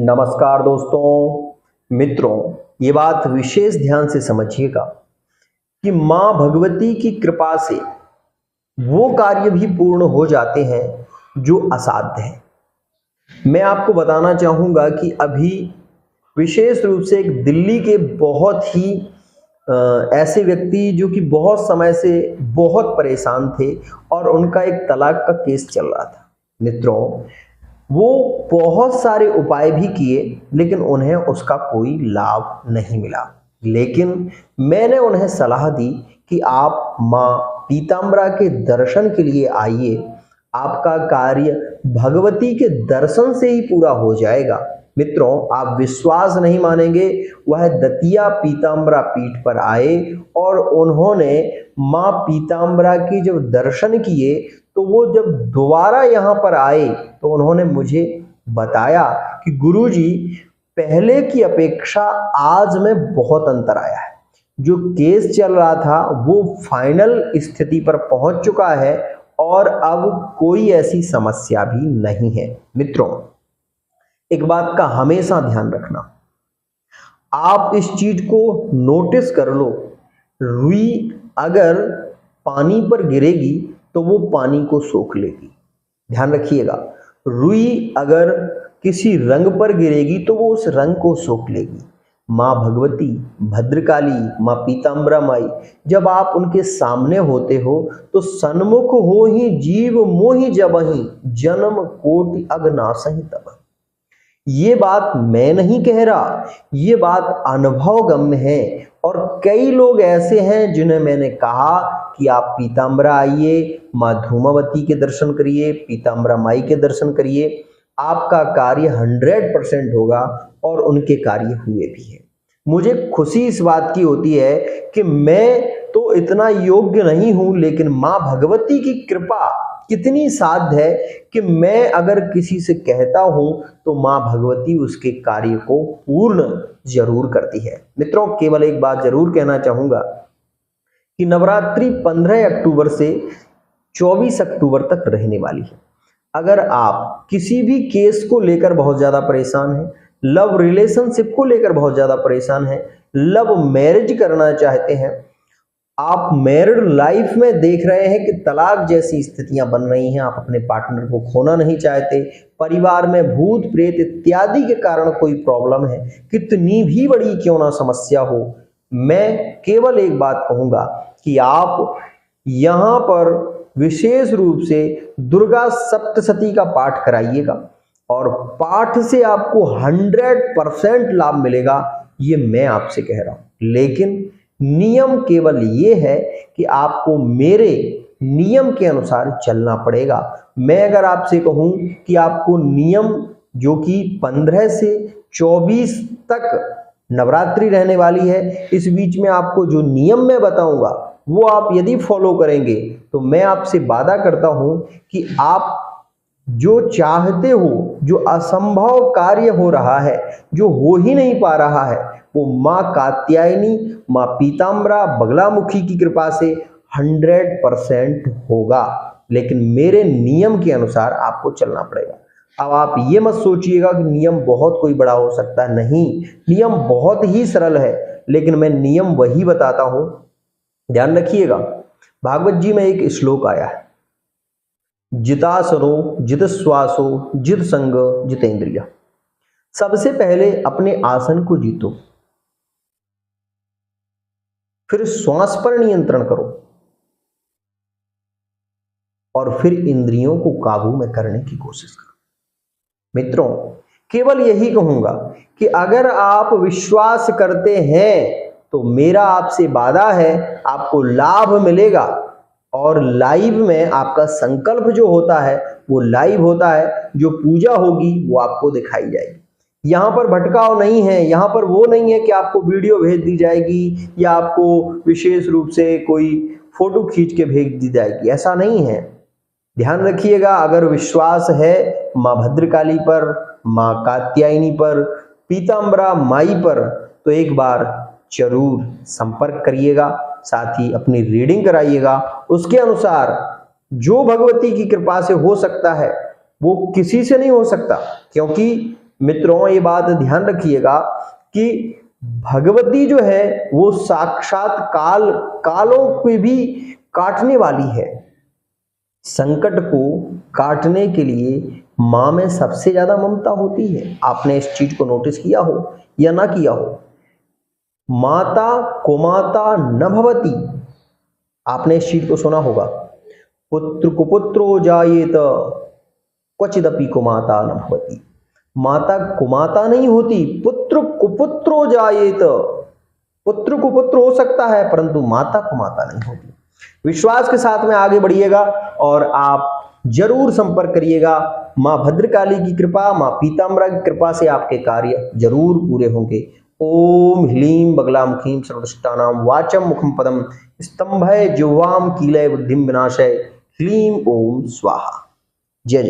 नमस्कार दोस्तों मित्रों, ये बात विशेष ध्यान से समझिएगा कि मां भगवती की कृपा से वो कार्य भी पूर्ण हो जाते हैं जो असाध्य है। मैं आपको बताना चाहूंगा कि अभी विशेष रूप से एक दिल्ली के बहुत ही ऐसे व्यक्ति जो कि बहुत समय से बहुत परेशान थे और उनका एक तलाक का केस चल रहा था। मित्रों, वो बहुत सारे उपाय भी किए लेकिन उन्हें उसका कोई लाभ नहीं मिला। लेकिन मैंने उन्हें सलाह दी कि आप मां पीताम्बरा के दर्शन के लिए आइए, आपका कार्य भगवती के दर्शन से ही पूरा हो जाएगा। मित्रों, आप विश्वास नहीं मानेंगे, वह दतिया पीताम्बरा पीठ पर आए और उन्होंने मां पीताम्बरा के जब दर्शन किए तो वो जब दोबारा यहाँ पर आए तो उन्होंने मुझे बताया कि गुरुजी, पहले की अपेक्षा आज में बहुत अंतर आया है। जो केस चल रहा था वो फाइनल स्थिति पर पहुंच चुका है और अब कोई ऐसी समस्या भी नहीं है। मित्रों, एक बात का हमेशा ध्यान रखना, आप इस चीज को नोटिस कर लो, रुई अगर पानी पर गिरेगी तो वो पानी को सोख लेगी। ध्यान रखिएगा, रुई अगर किसी रंग पर गिरेगी तो वो उस रंग को सोख लेगी। माँ भगवती, भद्रकाली, माँ पीताम्बरा माई, जब आप उनके सामने होते हो तो सन्मुख हो ही जीव मोहि जबहि, जन्म कोटि अगनासहि तब। ये बात मैं नहीं कह रहा, ये बात अनुभवगम्य है। और कई लोग ऐसे हैं जिन्हें मैंने कहा कि आप पीताम्बरा आइए, माँ धूमावती के दर्शन करिए, पीताम्बरा माई के दर्शन करिए, आपका कार्य 100% होगा और उनके कार्य हुए भी हैं। मुझे खुशी इस बात की होती है कि मैं तो इतना योग्य नहीं हूं, लेकिन माँ भगवती की कृपा कितनी साध्य है कि मैं अगर किसी से कहता हूं तो मां भगवती उसके कार्य को पूर्ण जरूर करती है। मित्रों, केवल एक बात जरूर कहना चाहूंगा कि नवरात्रि 15 अक्टूबर से 24 अक्टूबर तक रहने वाली है। अगर आप किसी भी केस को लेकर बहुत ज्यादा परेशान हैं, लव रिलेशनशिप को लेकर बहुत ज्यादा परेशान हैं, लव मैरिज करना चाहते हैं, आप मैरिड लाइफ में देख रहे हैं कि तलाक जैसी स्थितियां बन रही हैं, आप अपने पार्टनर को खोना नहीं चाहते, परिवार में भूत प्रेत इत्यादि के कारण कोई प्रॉब्लम है, कितनी भी बड़ी क्यों ना समस्या हो, मैं केवल एक बात कहूंगा कि आप यहां पर विशेष रूप से दुर्गा सप्तशती का पाठ कराइएगा और पाठ से आपको 100% लाभ मिलेगा। ये मैं आपसे कह रहा हूं, लेकिन नियम केवल ये है कि आपको मेरे नियम के अनुसार चलना पड़ेगा। मैं अगर आपसे कहूं कि आपको नियम जो कि 15 से 24 तक नवरात्रि रहने वाली है, इस बीच में आपको जो नियम मैं बताऊंगा वो आप यदि फॉलो करेंगे तो मैं आपसे वादा करता हूं कि आप जो चाहते हो, जो असंभव कार्य हो रहा है, जो हो ही नहीं पा रहा है, वो माँ कात्यायनी, माँ पीताम्बरा बगलामुखी की कृपा से 100% होगा। लेकिन मेरे नियम के अनुसार आपको चलना पड़ेगा। अब आप ये मत सोचिएगा कि नियम बहुत कोई बड़ा हो सकता है, नहीं, नियम बहुत ही सरल है, लेकिन मैं नियम वही बताता हूं। ध्यान रखिएगा, भागवत जी में एक श्लोक आया है, जितासनो जित श्वासो जित संग जितेंद्रिय। सबसे पहले अपने आसन को जीतो, फिर श्वास पर नियंत्रण करो और फिर इंद्रियों को काबू में करने की कोशिश करो। मित्रों, केवल यही कहूंगा कि अगर आप विश्वास करते हैं तो मेरा आपसे वादा है, आपको लाभ मिलेगा। और लाइव में आपका संकल्प जो होता है वो लाइव होता है, जो पूजा होगी वो आपको दिखाई जाएगी। यहाँ पर भटकाव नहीं है, यहाँ पर वो नहीं है कि आपको वीडियो भेज दी जाएगी या आपको विशेष रूप से कोई फोटो खींच के भेज दी जाएगी, ऐसा नहीं है। ध्यान रखिएगा, अगर विश्वास है माँ भद्रकाली पर, माँ कात्यायनी पर, पीताम्बरा माई पर, तो एक बार जरूर संपर्क करिएगा, साथ ही अपनी रीडिंग कराइएगा। उसके अनुसार जो भगवती की कृपा से हो सकता है वो किसी से नहीं हो सकता, क्योंकि मित्रों ये बात ध्यान रखिएगा कि भगवती जो है वो साक्षात कालों को भी काटने वाली है। संकट को काटने के लिए मां में सबसे ज्यादा ममता होती है। आपने इस चीज को नोटिस किया हो या ना किया हो? माता कुमाता न भवति, आपने इस चीज को सुना होगा। पुत्र कुपुत्रो जायेत क्वचिदपि कुमाता न भवति। माता कुमाता नहीं होती, पुत्र कुपुत्रो जायेत। पुत्र कुपुत्र हो सकता है परंतु माता कुमाता नहीं होती। विश्वास के साथ में आगे बढ़िएगा और आप जरूर संपर्क करिएगा। मां भद्रकाली की कृपा, मां पीताम्बरा की कृपा से आपके कार्य जरूर पूरे होंगे। ओम ह्लीं बगलामुखीं सर्वदुष्टानां वाचम मुखम पदम स्तंभय जिह्वाम कीलय बुद्धिम विनाशय ह्लीं ओम स्वाहा। जय जय।